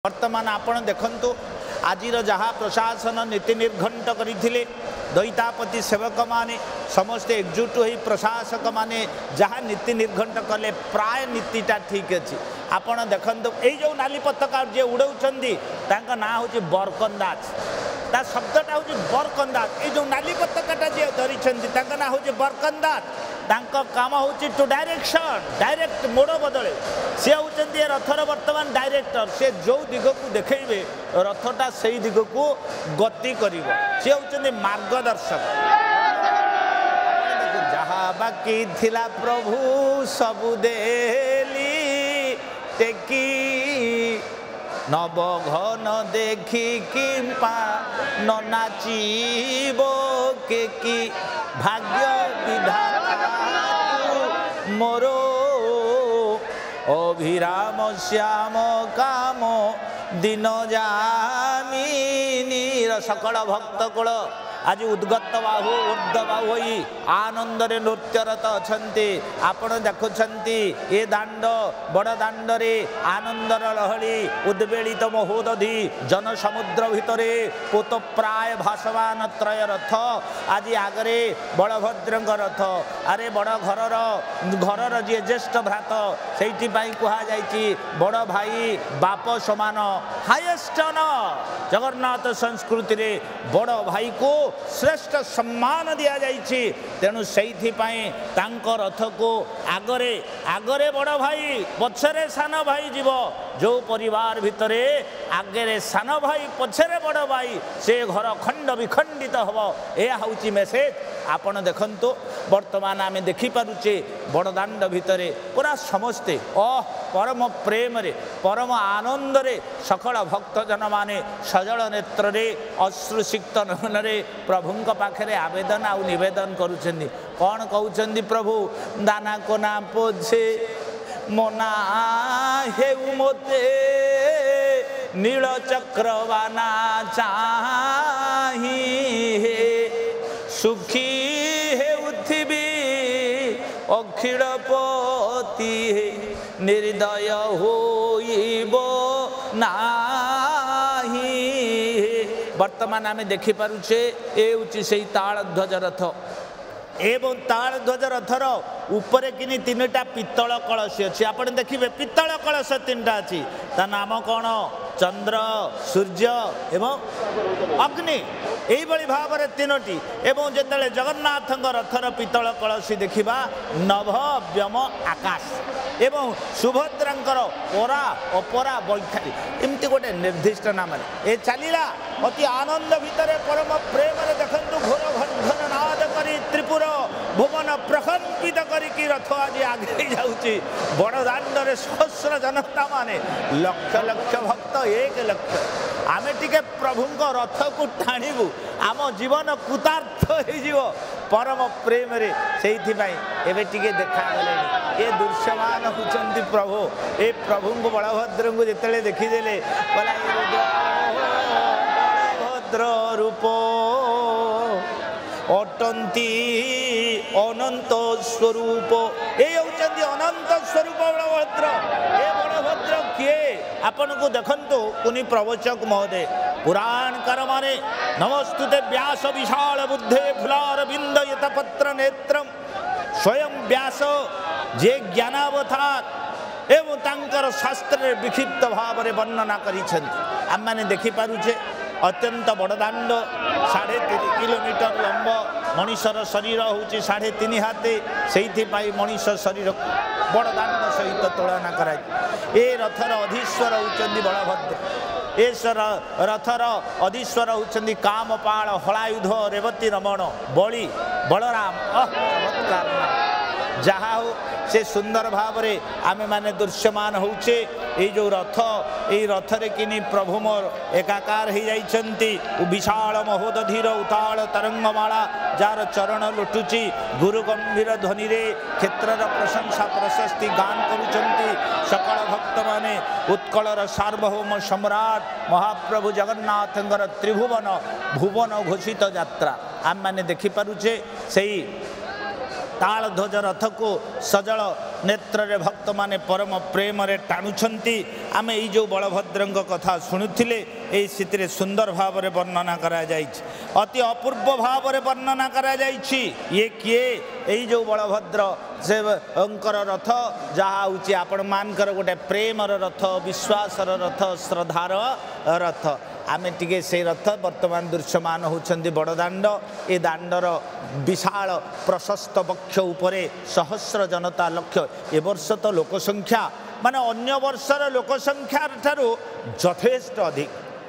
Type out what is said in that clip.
वर्तमान आपण देखंतु आजिर जहाँ प्रशासन नीति निर्घंट करथिले दैतापति सेवक माने समस्ते एकजुट हो प्रशासक माने जहाँ नीति निर्घंट कले प्राय नीतिटा ठीक अच्छी आपण देखंतु ए जो नाली पताका जे उड़ौचंदी तांका ना होची बरकंदाज ता शब्दटा होची बरकंदाज ए जो नाली पताकाटा जे धरिछंदी तांका ना होची बरकंदाज तांका काम होची टू डायरेक्ट मोड़ बदले सी होचंदी रथर वर्तमान डायरेक्टर से जो दिग को देखेबे रथटा से दिग को गति करिवो सी होचंदी मार्गदर्शक जहाँ बाकी थिला प्रभु सबु देली टेकी नवघन देखी किंपा न नाचिबो के की भाग्य विधाता मोरो अभिराम श्याम काम दिन जामिनी सकल भक्त कुल आज उद्गत बाहु ऊर्ध बाहु आनंद नृत्यरत अच्छा आपण देखुंट ए दांड बड़ दांड रे आनंदर लहड़ी उद्वेलित महोदधि जन समुद्र भितर पोत प्राय भासमान त्रय रथ आज आगरे बलभद्र रथ अरे बड़ घर जी ज्येष्ठ भ्रात से कह बड़ भाई बाप समान हाईएस्ट जगन्नाथ संस्कृति रे बड़ भाई को श्रेष्ठ सम्मान दिया जाइछि तेणु से रथ को आगरे आगरे बड़ भाई पछरे सान भाई जीव जो परिवार भितरे आगे सान भाई पछरे बड़ भाई से घर खंड विखंडित हम यह हूँ मेसेज आपण देखंतु वर्तमान आम देखिपारे बड़दाण्ड भितर पूरा समस्ते परम प्रेम रे परम आनंद रे सकल भक्तजन माने सजल नेत्र रे अश्रुसिक्त नयन रे प्रभुंक पाखरे आवेदन आउ निवेदन करुछन्ति कौन कहउछन्ति प्रभु दाना को ना पोछे मोना हेउ मोते नील चक्रवाना चाही हे सुखी हे उथिबी अखिलपति निर्दय होइबो नाही वर्तमान आम देखिपारे ये से ताल ध्वज रथ एवं ताल ध्वज रथर उपरे किनी तीनटा पित्तल कलश अच्छी आप देखिए पित्तल कलश तीनटा अच्छी ता नाम कौन चंद्र सूर्य एवं अग्नि यही भाव में तीनोटी एवं जिते जगन्नाथ रथर पित्तल कलशी देखा नभ व्योम आकाश एवं सुभद्रांकर परा अपरा बैखारी एमती गोटे निर्दिष्ट नाम ए चलला अति आनंद भितर परम प्रेम देखु घोर घन नाद करी त्रिपुर भुवन प्रकंपित करी रथ आज आगे जाऊँगी बड़ दाण्ड सहस्र जनता माने लक्ष लक्ष भक्त 1 लक्ष आम टे प्रभु रथ को टाणीबू आम जीवन कृतार्थ हो परम प्रेम रे से टे देखागले ये दृश्यमान होती प्रभु ए प्रभु को बलभद्र को जिते देखीदे बलभद्र रूप अटंती अनंत स्वरूप ये होती अनंत स्वरूप बलभद्र ए बलभद्र किए आपण को देखंतु कुनी प्रवचक महोदय पुराणकार माने नमस्तुते व्यास विशाल बुद्धे फुलार बिंद यतपत्र नेत्रम स्वयं व्यास जे ज्ञानावतार एवं तांकर शास्त्र विक्षिप्त भाव में वर्णना करिसेंति आम माने देखि पारुछे अत्यंत बड़दाण्ड 3.5 किलोमीटर लंब मनीषर शरीर हूँ 3.5 हाथ से मनीष शरीर बड़दाण्ड सहित तुलना कराई ए रथर अधीश्वर होती बलभद्र ए रथर अधीश्वर होती कामपाल हलायुध रेवती रमण बलि बलराम चमत्कार जहा हो से सुंदर भाव में आमे माने दृश्यमान होचे ये जो रथ ये रथरे किनी प्रभु मोर एकाकार हो जाइछंती विशाल महोदधीर उताल तरंगमाला जार चरण लुटुची गुरु गंभीर ध्वनि रे क्षेत्रर प्रशंसा प्रशस्ति गान करुचंती सकल भक्त माने उत्कलर सार्वभौम सम्राट महाप्रभु जगन्नाथंकर त्रिभुवन भुवन घोषित यात्रा आम माने देखि पारुछे सेही ताल ध्वज रथ को सजल नेत्र भक्त माने परम प्रेम रे टाणुछंती आमे ई जो बलभद्रंग कथा शुणुथिले एई स्थिति सुंदर भाव में वर्णना करा जायछि अति अपूर्व भाव में वर्णना करा जायछि ये किए एई जो बलभद्र से अंकर रथ जहाँ हूँ आपण मानकर गोटे प्रेमर रथ विश्वासर रथ श्रद्धार रथ आमे टिके से रथ वर्तमान दृश्यमान होउछंती बड़दाण्ड ए दाण्डर विशाल प्रशस्त वक्ष उपरे सहस्र जनता लक्ष्य ए वर्ष तो लोकसंख्या माने अन्य वर्षर लोकसंख्या ठारू यथेष्ट अधिक